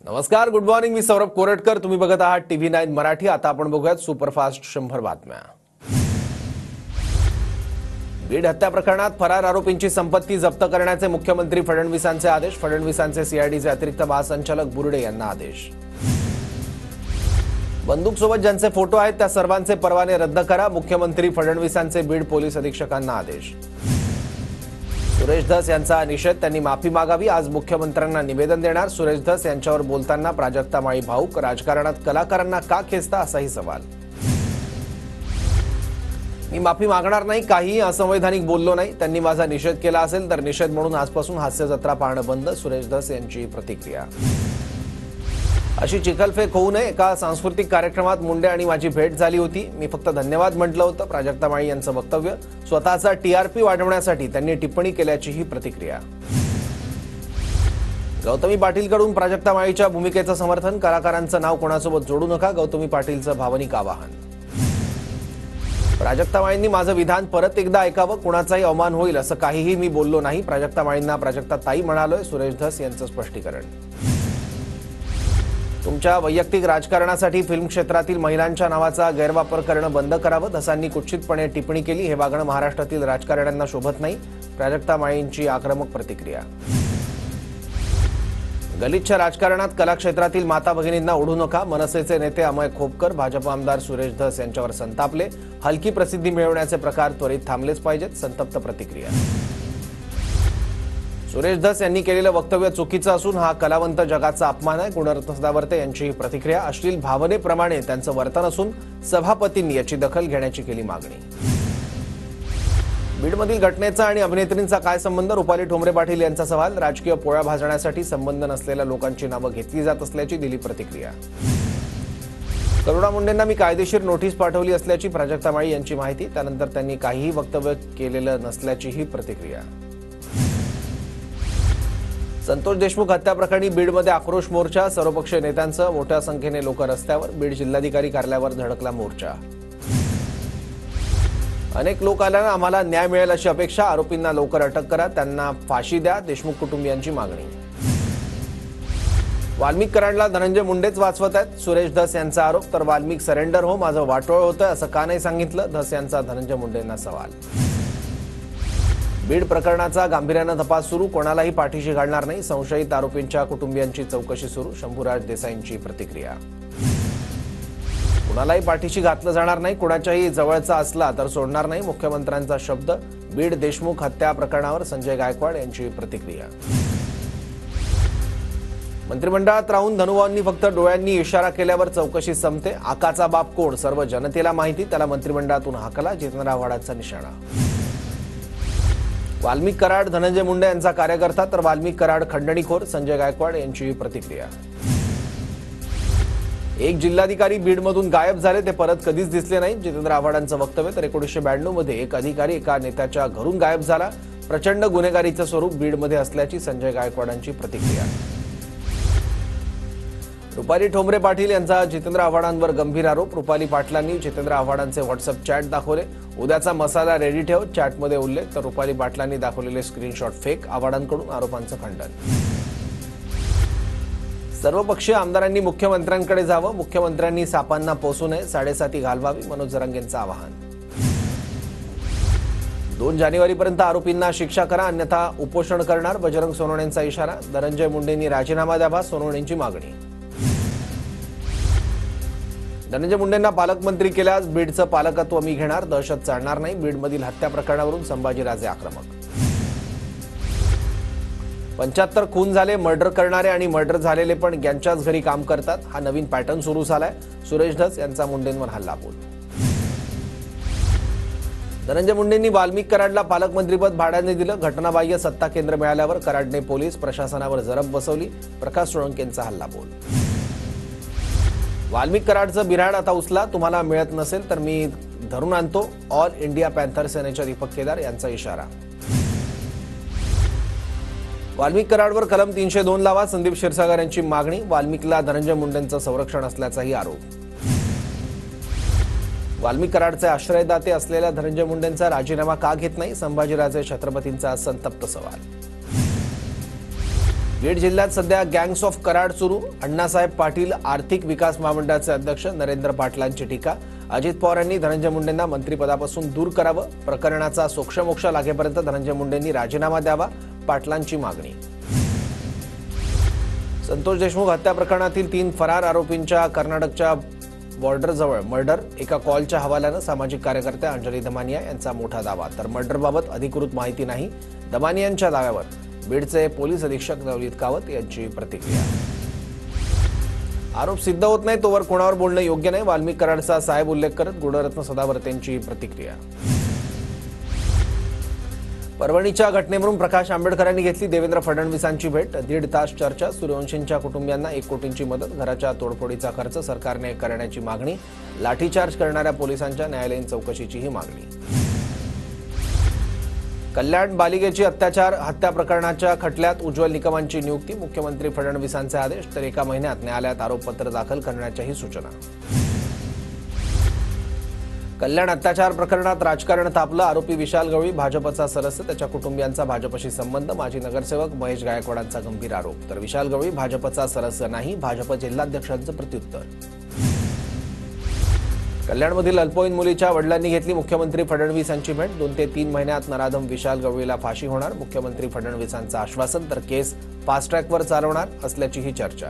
नमस्कार, good morning. मी सौरभ कोरटकर. तुम्ही बघत आहात TV9 मराठी. आता आपण बघूयात सुपरफास्ट 100 बातम्या. बीड हत्या प्रकरणात फरार आरोपींची संपत्ती जप्त करण्याचे मुख्यमंत्री फडणवीसांचे आदेश. फडणवीसांचे सीआयडीचे अतिरिक्त महासंचालक बुर्डे यांना आदेश. बंदूकसोबत ज्यांचे फोटो आहेत त्या सर्वांचे परवाने रद्द करा. मुख्यमंत्री फडणवीसांचे बीड पोलीस अधीक्षकांना आदेश. सुरेश धस यांचा निषेध, त्यांनी माफी मागावी. आज मुख्यमंत्र्यांना निवेदन देणार. सुरेश धस यांच्यावर बोलताना प्राजक्ता माळी भाऊक. राजकारणात कलाकारांना का खेचता, असाही सवाल. मी माफी मागणार नाही, काहीही असंवैधानिक बोललो नाही. त्यांनी माझा निषेध केला असेल तर निषेध म्हणून आजपासून हास्य जत्रा पाहणं बंद. सुरेश धस यांची प्रतिक्रिया. अशी चिखलफेक होऊ नये. एका सांस्कृतिक कार्यक्रमात मुंडे आणि माझी भेट झाली होती. मी फक्त धन्यवाद म्हटलं होतं. प्राजक्ता माळी यांचं वक्तव्य. स्वतःचा टीआरपी वाढवण्यासाठी त्यांनी टिप्पणी केल्याची ही प्रतिक्रिया. गौतमी पाटीलकडून प्राजक्ता माळीच्या भूमिकेचं समर्थन. कलाकारांचं नाव कोणासोबत जोडू नका, गौतमी पाटीलचं भावनिक आवाहन. प्राजक्ता माळींनी माझं विधान परत एकदा ऐकावं. कुणाचाही अवमान होईल असं काहीही मी बोललो नाही. प्राजक्ता माळींना प्राजक्ता ताई म्हणालोय. सुरेश धस यांचं स्पष्टीकरण. तुमच्या वैयक्तिक राजकारणासाठी फिल्म क्षेत्रातील महिलांच्या नावाचा गैरवापर करणं बंद करावं. धसांनी कुत्सितपणे टिप्पणी केली. हे वागणं महाराष्ट्रातील राजकारण्यांना शोभत नाही. प्राजक्ता माळींची आक्रमक प्रतिक्रिया. गलिच्छ राजकारणात कला क्षेत्रातील माता भगिनींना ओढू नका. मनसेचे नेते अमय खोपकर, भाजप आमदार सुरेश धस यांच्यावर संतापले. हलकी प्रसिद्धी मिळवण्याचे प्रकार त्वरित थांबलेच पाहिजेत. संतप्त प्रतिक्रिया. सुरेश धस यांनी केलेलं वक्तव्य चुकीचं असून हा कलावंत जगाचा अपमान आहे. गुणरत्न सदावर्ते यांची ही प्रतिक्रिया. अश्लील भावनेप्रमाणे त्यांचं वर्तन असून सभापतींनी याची दखल घेण्याची केली मागणी. बीडमधील घटनेचा आणि अभिनेत्रींचा काय संबंध? रुपाली ठोंबरे पाटील यांचा सवाल. राजकीय पोळ्या भाजण्यासाठी संबंध नसलेल्या लोकांची नावं घेतली जात असल्याची दिली प्रतिक्रिया. करुणा मुंडेंना मी कायदेशीर नोटीस पाठवली असल्याची प्राजक्ता माळी यांची माहिती. त्यानंतर त्यांनी काहीही वक्तव्य केलेलं नसल्याची ही प्रतिक्रिया. संतोष देशमुख हत्या प्रकरणी बीडमध्ये आक्रोश मोर्चा. सर्वपक्षीय नेत्यांसह मोठ्या संख्येने लोक रस्त्यावर. बीड जिल्हाधिकारी कार्यालयावर धडकला मोर्चा. अनेक लोक आल्यानं आम्हाला न्याय मिळेल अशी अपेक्षा. आरोपींना लवकर अटक करा, त्यांना फाशी द्या. देशमुख कुटुंबियांची मागणी. वाल्मिक कराडला धनंजय मुंडेच वाचवत आहेत. सुरेश धस यांचा आरोप. तर वाल्मिक सरेंडर हो, माझं वाटोळ होतं असं का नाही सांगितलं? धस यांचा धनंजय मुंडेंना सवाल. बीड प्रकरणाचा गांभीर्यानं तपास सुरू. कोणालाही पाठीशी घालणार नाही. संशयित आरोपींच्या कुटुंबियांची चौकशी सुरू. शंभूराज देसाईंची प्रतिक्रिया. कोणालाही पाठीशी घातलं जाणार नाही. कोणाच्याही जवळचा असला तर सोडणार नाही. मुख्यमंत्र्यांचा शब्द. बीड देशमुख हत्या प्रकरणावर संजय गायकवाड यांची प्रतिक्रिया. मंत्रिमंडळात राहून धनुभाऊंनी फक्त डोळ्यांनी इशारा केल्यावर चौकशी संपते. आकाचा बाप कोण? सर्व जनतेला माहिती. त्याला मंत्रिमंडळातून हाकला. जितेंद्र आव्हाडांचा निशाणा. वाल्मिक कराड धनंजय मुंडे यांचा कार्यकर्ता तर वाल्मिक कराड खंडणीखोर. संजय गायकवाड यांची प्रतिक्रिया. एक जिल्हाधिकारी बीडमधून गायब झाले, ते परत कधीच दिसले नाही. जितेंद्र आव्हाडांचं वक्तव्य. तर 1992 मध्ये एक अधिकारी एका नेत्याच्या घरून गायब झाला. प्रचंड गुन्हेगारीचं स्वरूप बीडमध्ये असल्याची संजय गायकवाडांची प्रतिक्रिया. रुपाली ठोंबरे पाटील यांचा जितेंद्र आव्हाडांवर गंभीर आरोप. रुपाली पाटलांनी जितेंद्र आव्हाडांचे व्हॉट्सअप चॅट दाखवले. उद्याचा मसाला रेडी ठेव, चॅटमध्ये उल्लेख. तर रुपाली पाटलांनी दाखवलेले स्क्रीनशॉट फेक. आव्हाडांकडून आरोपांचं खंडन. सर्वपक्षीय आमदारांनी मुख्यमंत्र्यांकडे जावं. मुख्यमंत्र्यांनी सापांना पोसू नये. 7.5 घालवावी. मनोज जरांगेंचं आवाहन. 2 जानेवारीपर्यंत आरोपींना शिक्षा करा, अन्यथा उपोषण करणार. बजरंग सोनवणेंचा इशारा. धनंजय मुंडेंनी राजीनामा द्यावा, सोनवणेंची मागणी. धनंजय मुंडेंना पालकमंत्री केल्यास बीडचं पालकत्व मी घेणार. दहशत चालणार नाही. बीडमधील हत्या प्रकरणावरून संभाजीराजे आक्रमक. 75 खून झाले. मर्डर करणारे आणि मर्डर झालेले पण यांच्याच घरी काम करतात. हा नवीन पॅटर्न सुरू झालाय. सुरेश धस यांचा मुंडेंवर हल्लाबोल. धनंजय मुंडेंनी वाल्मिक कराडला पालकमंत्रीपद भाड्याने दिलं. घटनाबाह्य सत्ता केंद्र मिळाल्यावर कराडने पोलीस प्रशासनावर जरब बसवली. प्रकाश सोळंकेंचा हल्लाबोल. वाल्मिक कराडचं बिऱ्हाड आता उचला. तुम्हाला मिळत नसेल तर मी धरून आणतो. ऑल इंडिया पॅन्थर सेनेच्या दीपक केदार यांचा इशारा. वाल्मिक कराडवर कलम 302 लावा. संदीप क्षीरसागर यांची मागणी. वाल्मिकला धनंजय मुंडेंचं संरक्षण असल्याचाही आरोप. वाल्मिक कराडचे आश्रयदाते असलेल्या धनंजय मुंडेंचा राजीनामा का घेत नाही? संभाजीराजे छत्रपतींचा संतप्त सवाल. बीड जिल्ह्यात सध्या गँग्स ऑफ कराड सुरू. अण्णासाहेब पाटील आर्थिक विकास महामंडळाचे अध्यक्ष नरेंद्र पाटलांची टीका. अजित पवार यांनी धनंजय मुंडेंना मंत्रिपदापासून दूर करावं. प्रकरणाचा सोक्षमोक्ष लागेपर्यंत धनंजय मुंडेंनी राजीनामा द्यावा, पाटलांची मागणी. संतोष देशमुख हत्या प्रकरणातील 3 फरार आरोपींच्या कर्नाटकच्या बॉर्डरजवळ मर्डर. एका कॉलच्या हवाल्यानं सामाजिक कार्यकर्त्या अंजली दमानिया यांचा मोठा दावा. तर मर्डरबाबत अधिकृत माहिती नाही. दमानियांच्या दाव्यावर बीडचे पोलीस अधीक्षक नवनीत कावत यांची प्रतिक्रिया. आरोप सिद्ध होत नाही तोवर कोणावर बोलणं योग्य नाही. वाल्मिक कराडचा साहेब उल्लेख करत गुणरत्न सदावर्तेंची प्रतिक्रिया. परभणीच्या घटनेवरून प्रकाश आंबेडकरांनी घेतली देवेंद्र फडणवीसांची भेट. 1.5 तास चर्चा. सूर्यवंशींच्या कुटुंबियांना 1 कोटींची मदत. घराच्या तोडफोडीचा खर्च सरकारने करण्याची मागणी. लाठीचार्ज करणाऱ्या पोलिसांच्या न्यायालयीन चौकशीचीही मागणी. कल्याण बालिकेची हत्या प्रकरणाच्या खटल्यात उज्ज्वल निकमांची नियुक्ती. मुख्यमंत्री फडणवीसांचे आदेश. तर 1 महिन्यात न्यायालयात आरोपपत्र दाखल करण्याच्याही सूचना. कल्याण अत्याचार प्रकरणात राजकारण तापलं. आरोपी विशाल गवळी भाजपचा सदस्य. त्याच्या कुटुंबियांचा भाजपशी संबंध. माजी नगरसेवक महेश गायकवाडांचा गंभीर आरोप. तर विशाल गवळी भाजपचा सदस्य नाही. भाजप जिल्हाध्यक्षांचं प्रत्युत्तर. कल्याणमधील अल्पवयीन मुलीच्या वडिलांनी घेतली मुख्यमंत्री फडणवीस यांची भेट. 2 ते 3 महिन्यात नराधम विशाल गवळीला फाशी होणार. मुख्यमंत्री फडणवीसांचं आश्वासन. तर केस फास्ट ट्रॅकवर चालवणार असल्याचीही चर्चा.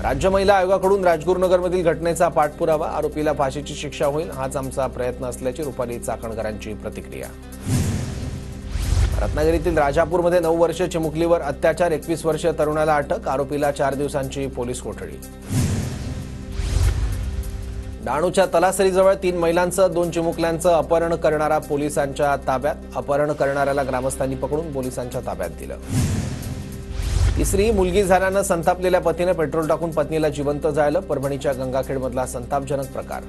राज्य महिला आयोगाकडून राजगुरुनगरमधील घटनेचा पाठपुरावा. आरोपीला फाशीची शिक्षा होईल हाच आमचा प्रयत्न असल्याची रुपाली चाकणकरांची प्रतिक्रिया. रत्नागिरीतील राजापूरमध्ये 9 वर्षीय चिमुकलीवर अत्याचार. 21 वर्षीय तरुणाला अटक. आरोपीला 4 दिवसांची पोलीस कोठडी. डहाणूच्या तलासरीजवळ 3 महिलांचं 2 चिमुकल्यांचं अपहरण करणारा पोलिसांच्या ताब्यात. अपहरण करणाऱ्याला ग्रामस्थांनी पकडून पोलिसांच्या ताब्यात दिलं. तिसरी मुलगी झाल्यानं संतापलेल्या पतीने पेट्रोल टाकून पत्नीला जिवंत जाळलं. परभणीच्या गंगाखेडमधला संतापजनक प्रकार.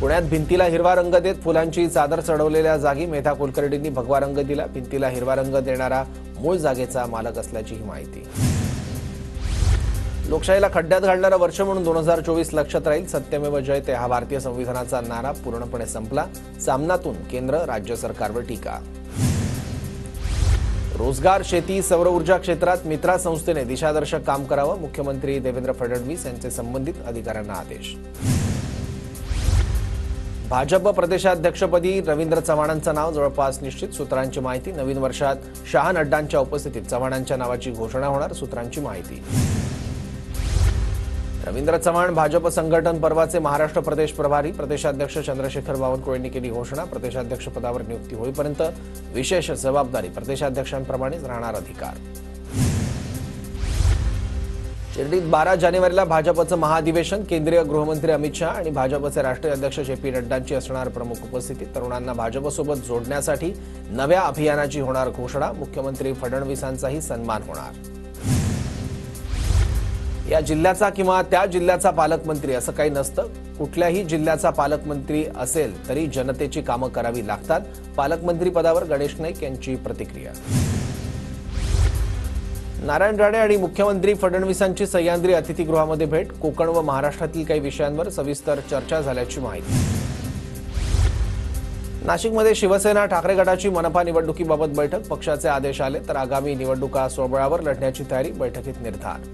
पुण्यात भिंतीला हिरवा रंग देत फुलांची चादर चढवलेल्या जागी मेधा कुलकर्णींनी भगवा रंग दिला. भिंतीला हिरवा रंग देणारा मूळ जागेचा मालक असल्याचीही माहिती. लोकशाहीला खड्ड्यात घालणारं वर्ष म्हणून 2024 लक्षात राहील. सत्यमेव जयते हा भारतीय संविधानाचा नारा पूर्णपणे संपला. सामनातून केंद्र राज्य सरकारवर टीका. रोजगार, शेती, सौर ऊर्जा क्षेत्रात मित्रा संस्थेने दिशादर्शक काम करावं. मुख्यमंत्री देवेंद्र फडणवीस यांचे संबंधित अधिकाऱ्यांना आदेश. भाजप प्रदेशाध्यक्षपदी रवींद्र चव्हाणांचं नाव जवळपास निश्चित. सूत्रांची माहिती. नवीन वर्षात शहा नड्डांच्या उपस्थितीत चव्हाणांच्या नावाची घोषणा होणार. सूत्रांची माहिती. रवींद्र चव्हाण भाजप संघटन पर्वाचे महाराष्ट्र प्रदेश प्रभारी. प्रदेशाध्यक्ष चंद्रशेखर बावनकुळे यांनी केली घोषणा. प्रदेशाध्यक्षपदावर नियुक्ती होईपर्यंत विशेष जबाबदारी प्रदेशाध्यक्षांप्रमाणेच राहणार अधिकार. शिर्डीत 12 जानेवारीला भाजपचं महाधिवेशन. केंद्रीय गृहमंत्री अमित शहा आणि भाजपचे राष्ट्रीय अध्यक्ष जे.पी. नड्डांची असणार प्रमुख उपस्थिती. तरुणांना भाजपसोबत जोडण्यासाठी नव्या अभियानाची होणार घोषणा. मुख्यमंत्री फडणवीसांचाही सन्मान होणार. या जिल्ह्याचा किंवा त्या जिल्ह्याचा पालकमंत्री असं काही नसतं. कुठल्याही जिल्ह्याचा पालकमंत्री असेल तरी जनतेची कामं करावी लागतात. पालकमंत्री पदावर गणेश नाईक यांची प्रतिक्रिया. नारायण राणे आणि मुख्यमंत्री फडणवीसांची सह्याद्री अतिथीगृहामध्ये भेट. कोकण व महाराष्ट्रातील काही विषयांवर सविस्तर चर्चा झाल्याची माहिती. नाशिकमध्ये शिवसेना ठाकरे गटाची मनपा निवडणुकीबाबत बैठक. पक्षाचे आदेश आले तर आगामी निवडणुका स्वबळावर लढण्याची तयारी. बैठकीत निर्धार.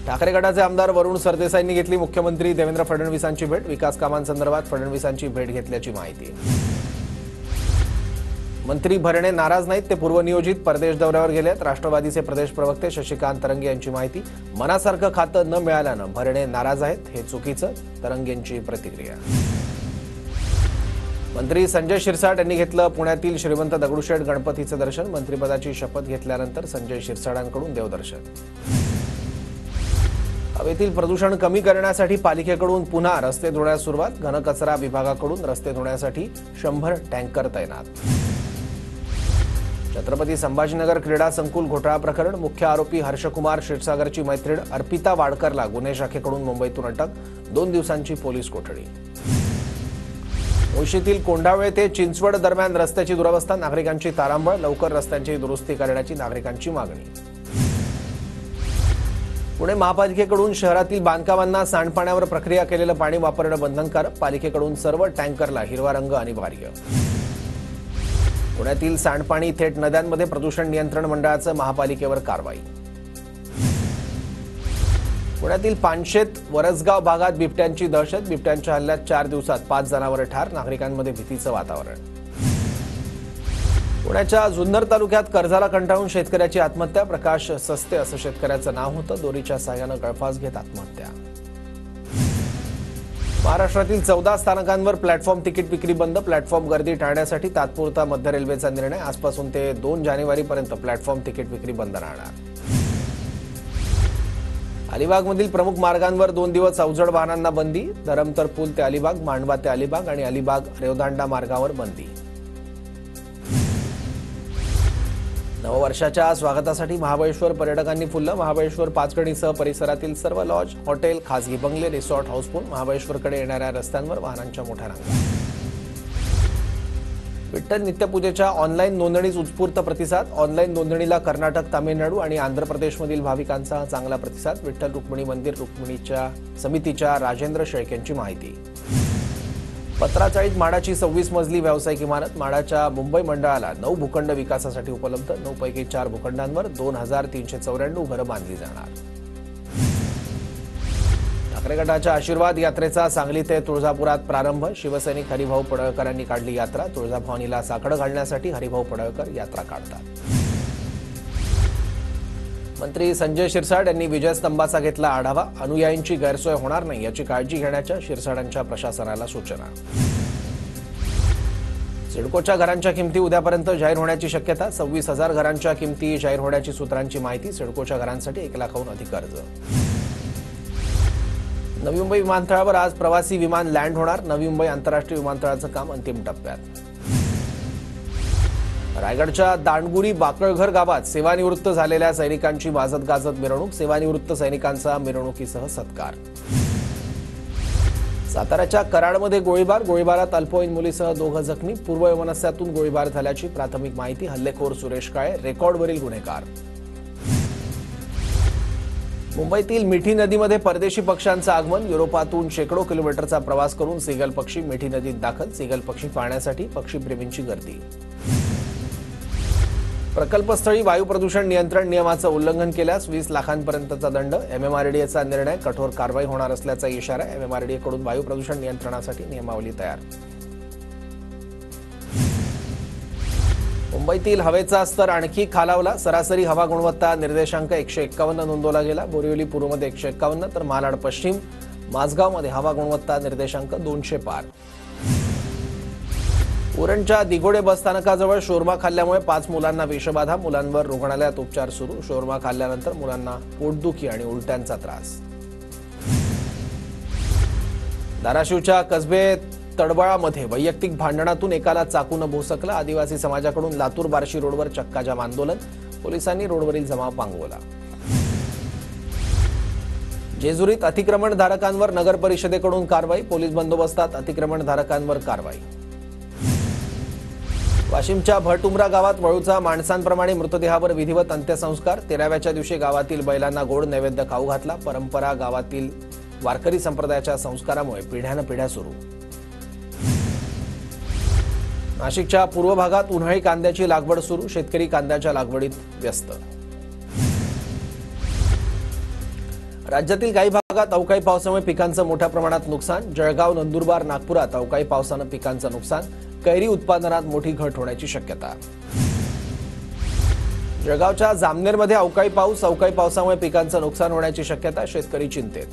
ठाकरे गटाचे आमदार वरुण सरदेसाईंनी घेतली मुख्यमंत्री देवेंद्र फडणवीसांची भेट. विकास कामांसंदर्भात फडणवीसांची भेट घेतल्याची माहिती. मंत्री भरणे नाराज नाहीत. ते पूर्वनियोजित परदेश दौऱ्यावर गेलेत. राष्ट्रवादीचे प्रदेश प्रवक्ते शशिकांत तरंगे यांची माहिती. मनासारखं खातं न मिळाल्यानं भरणे नाराज आहेत. हे चुकीचं. तरंगेंची प्रतिक्रिया. मंत्री संजय शिरसाट यांनी घेतलं पुण्यातील श्रीमंत दगडूशेठ गणपतीचं दर्शन. मंत्रिपदाची शपथ घेतल्यानंतर संजय शिरसाटांकडून देवदर्शन. हवेतील प्रदूषण कमी करण्यासाठी पालिकेकडून पुन्हा रस्ते धुण्यास सुरुवात. घनकचरा विभागाकडून रस्ते धुण्यासाठी 100 टँकर तैनात. छत्रपती संभाजीनगर क्रीडा संकुल घोटाळा प्रकरण. मुख्य आरोपी हर्षकुमार क्षीरसागरची मैत्रीण अर्पिता वाडकरला गुन्हे शाखेकडून मुंबईतून अटक. 2 दिवसांची पोलीस कोठडी. मुळशीतील कोंढावळे ते चिंचवड दरम्यान रस्त्याची दुरवस्था. नागरिकांची तारांबळ. लवकर रस्त्यांची दुरुस्ती करण्याची नागरिकांची मागणी. पुणे महापालिकेकडून शहरातील बांधकामांना सांडपाण्यावर प्रक्रिया केलेलं पाणी वापरणं बंधनकारक. पालिकेकडून सर्व टँकरला हिरवा रंग अनिवार्य. पुण्यातील सांडपाणी थेट नद्यांमध्ये प्रदूषण नियंत्रण मंडळाचं महापालिकेवर कारवाई. पुण्यातील पानशेत वरसगाव भागात बिबट्यांची दहशत. बिबट्यांच्या हल्ल्यात 4 दिवसात 5 जनावरं ठार. नागरिकांमध्ये भीतीचं वातावरण. पुण्याच्या जुन्नर तालुक्यात कर्जाला कंटाळून शेतकऱ्याची आत्महत्या. प्रकाश सस्ते असं शेतकऱ्याचं नाव होतं. दोरीच्या साहाय्यानं गळफास घेत आत्महत्या. महाराष्ट्रातील 14 स्थानकांवर प्लॅटफॉर्म तिकीट विक्री बंद. प्लॅटफॉर्म गर्दी टाळण्यासाठी तात्पुरता मध्य रेल्वेचा निर्णय. आजपासून ते 2 जानेवारीपर्यंत प्लॅटफॉर्म तिकीट विक्री बंद राहणार. अलिबागमधील प्रमुख मार्गांवर 2 दिवस अवजड वाहनांना बंदी. धरमतर पूल ते अलिबाग, मांडवा ते अलिबाग आणि अलिबाग रेवदांडा मार्गावर बंदी. नववर्षाच्या स्वागतासाठी महाबळेश्वर पर्यटकांनी फुललं. महाबळेश्वर पाचगणीसह परिसरातील सर्व लॉज, हॉटेल, खासगी बंगले, रिसॉर्ट हाऊसबोट. महाबळेश्वरकडे येणाऱ्या रस्त्यांवर वाहनांच्या मोठ्या रांगा. विठ्ठल नित्यपूजेच्या ऑनलाईन नोंदणीस उत्स्फूर्त प्रतिसाद. ऑनलाईन नोंदणीला कर्नाटक, तामिळनाडू आणि आंध्र प्रदेशमधील भाविकांचा चांगला प्रतिसाद. विठ्ठल रुक्मिणी मंदिर रुक्मिणीच्या समितीच्या राजेंद्र शेळके यांची माहिती. पत्राचाळीत म्हाडाची 26 मजली व्यावसायिक इमारत. म्हाडाच्या मुंबई मंडळाला 9 भूखंड विकासासाठी उपलब्ध. 9 पैकी 4 भूखंडांवर 2394 घरं बांधली जाणार. ठाकरे गटाच्या आशीर्वाद यात्रेचा सांगली ते तुळजापुरात प्रारंभ. शिवसैनिक हरिभाऊ पडळकर यांनी काढली यात्रा. तुळजाभवानीला साकडं घालण्यासाठी हरिभाऊ पडळकर यात्रा काढतात. मंत्री संजय शिरसाट यांनी विजयस्तंभाचा घेतला आढावा. अनुयायींची गैरसोय होणार नाही याची काळजी घेण्याच्या शिरसाटांच्या प्रशासनाला सूचना. सिडकोच्या घरांच्या किमती उद्यापर्यंत जाहीर होण्याची शक्यता. 26,000 घरांच्या किमती जाहीर होण्याची सूत्रांची माहिती. सिडकोच्या घरांसाठी 1 लाखाहून अधिक अर्ज. नवी मुंबई विमानतळावर आज प्रवासी विमान लँड होणार. नवी मुंबई आंतरराष्ट्रीय विमानतळाचं काम अंतिम टप्प्यात. रायगडच्या दांडगुरी बाकळघर गावात सेवानिवृत्त झालेल्या सैनिकांची वाजत गाजत मिरवणूक. सेवानिवृत्त सैनिकांचा मिरवणुकीसह सत्कार. साताऱ्याच्या कराडमध्ये गोळीबार. गोळीबारात अल्पवयीन मुलीसह 2 जखमी. पूर्ववैमनस्यातून गोळीबार झाल्याची प्राथमिक माहिती. हल्लेखोर सुरेश काळे रेकॉर्डवरील गुन्हेगार. मुंबईतील मिठी नदीमध्ये परदेशी पक्ष्यांचं आगमन. युरोपातून शेकडो किलोमीटरचा प्रवास करून सीगल पक्षी मिठी नदीत दाखल. सीगल पक्षी पाहण्यासाठी पक्षीप्रेमींची गर्दी. प्रकल्पस्थळी वायू प्रदूषण नियंत्रण नियमाचं उल्लंघन केल्यास 20 लाखांपर्यंतचा दंड. एमएमआरडीएचा निर्णय. कठोर कारवाई होणार असल्याचा इशारा. एमएमआरडीएकडून वायू प्रदूषण नियंत्रणासाठी नियमावली तयार. मुंबईतील हवेचा स्तर आणखी खालावला. सरासरी हवा गुणवत्ता निर्देशांक 151 नोंदवला गेला. बोरिवली पूर्वमध्ये 151 तर मालाड पश्चिम, माझगावमध्ये हवा गुणवत्ता निर्देशांक 200 पार. उरणच्या दिघोडे बसस्थानकाजवळ शोरमा खाल्ल्यामुळे 5 मुलांना विषबाधा. मुलांवर रुग्णालयात उपचार सुरू. शोरमा खाल्ल्यानंतर मुलांना पोटदुखी आणि उलट्यांचा त्रास. धाराशिवच्या कसबे तडबळामध्ये वैयक्तिक भांडणातून एकाला चाकून भोसकलं. आदिवासी समाजाकडून लातूर बार्शी रोडवर चक्काजाम आंदोलन. पोलिसांनी रोडवरील जमाव पांगवला. जेजुरीत अतिक्रमणधारकांवर नगर परिषदेकडून कारवाई. पोलीस बंदोबस्तात अतिक्रमणधारकांवर कारवाई. वाशिमच्या भटउमरा गावात वळूचा माणसांप्रमाणे मृतदेहावर विधिवत अंत्यसंस्कार. 13व्याच्या दिवशी गावातील बैलांना गोड नैवेद्य खाऊ घातला. परंपरा गावातील वारकरी संप्रदायाच्या संस्कारामुळे पिढ्यानपिढ्या सुरू. नाशिकच्या पूर्व भागात उन्हाळी कांद्याची लागवड सुरू. शेतकरी कांद्याच्या लागवडीत व्यस्त. राज्यातील काही भागात अवकाळी पावसामुळे पिकांचं मोठ्या प्रमाणात नुकसान. जळगाव, नंदुरबार, नागपुरात अवकाळी पावसानं पिकांचं नुकसान. कैरी उत्पादनात मोठी घट होण्याची शक्यता. जळगावच्या जामनेरमध्ये अवकाळी पाऊस. अवकाळी पावसामुळे पिकांचं नुकसान होण्याची शक्यता. शेतकरी चिंतेत.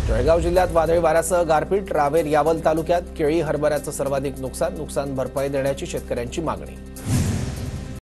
जळगाव जिल्ह्यात वादळी वाऱ्यासह गारपीट. रावेर, यावल तालुक्यात केळी हरभऱ्याचं सर्वाधिक नुकसान. नुकसान भरपाई देण्याची शेतकऱ्यांची मागणी.